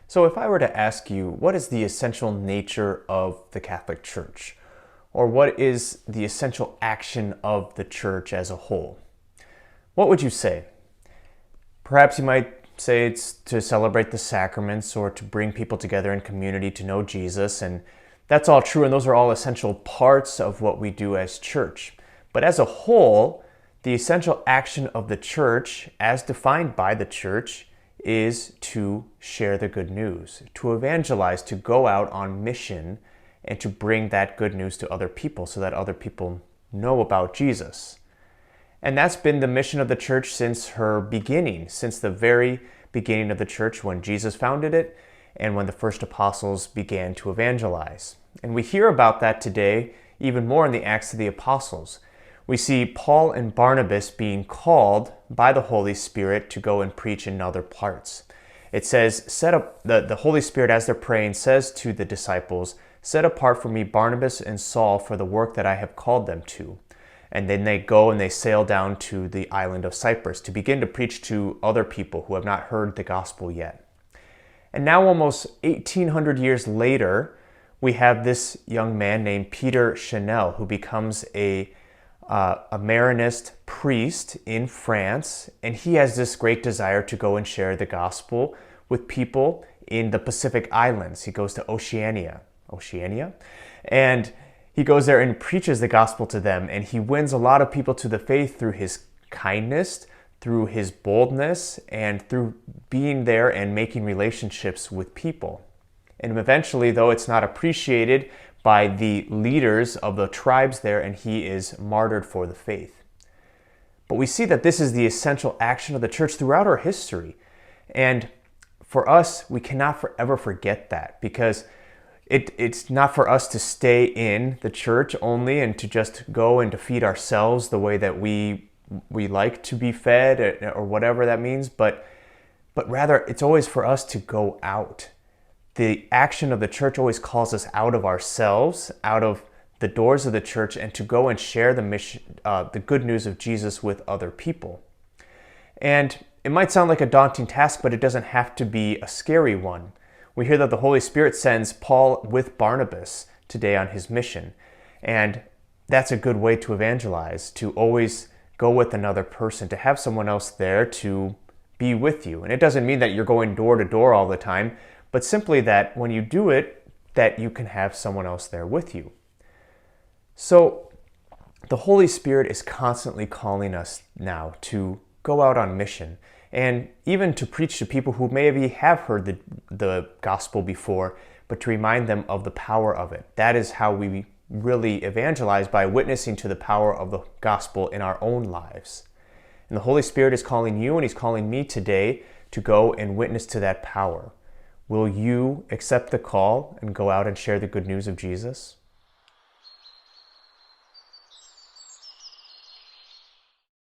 So if I were to ask you, what is the essential nature of the Catholic Church? Or what is the essential action of the Church as a whole? What would you say? Perhaps you might say it's to celebrate the sacraments or to bring people together in community to know Jesus, and that's all true, and those are all essential parts of what we do as church. But as a whole, the essential action of the church, as defined by the church, is to share the good news, to evangelize, to go out on mission, and to bring that good news to other people so that other people know about Jesus. And that's been the mission of the church since her beginning, since the very beginning of the church when Jesus founded it and when the first apostles began to evangelize. And we hear about that today even more in the Acts of the Apostles. We see Paul and Barnabas being called by the Holy Spirit to go and preach in other parts. It says, the Holy Spirit, as they're praying, says to the disciples, "Set apart for me Barnabas and Saul for the work that I have called them to." And then they go and they sail down to the island of Cyprus to begin to preach to other people who have not heard the gospel yet. And now, almost 1800 years later, we have this young man named Peter Chanel who becomes a Maronist priest in France, and he has this great desire to go and share the gospel with people in the Pacific Islands. He goes to Oceania, and he goes there and preaches the gospel to them, and he wins a lot of people to the faith through his kindness, through his boldness, and through being there and making relationships with people. And eventually, though it's not appreciated by the leaders of the tribes there, and he is martyred for the faith. But we see that this is the essential action of the church throughout our history. And for us, we cannot forever forget that, because it's not for us to stay in the church only and to just go and to feed ourselves the way that we like to be fed, or whatever that means, but rather it's always for us to go out. The action of the church always calls us out of ourselves, out of the doors of the church, and to go and share the mission, the good news of Jesus with other people. And it might sound like a daunting task, but it doesn't have to be a scary one. We hear that the Holy Spirit sends Paul with Barnabas today on his mission. And that's a good way to evangelize, to always go with another person, to have someone else there to be with you. And it doesn't mean that you're going door to door all the time, but simply that when you do it, that you can have someone else there with you. So the Holy Spirit is constantly calling us now to go out on mission, and even to preach to people who maybe have heard the gospel before, but to remind them of the power of it. That is how we really evangelize, by witnessing to the power of the gospel in our own lives. And the Holy Spirit is calling you, and He's calling me today to go and witness to that power. Will you accept the call and go out and share the good news of Jesus?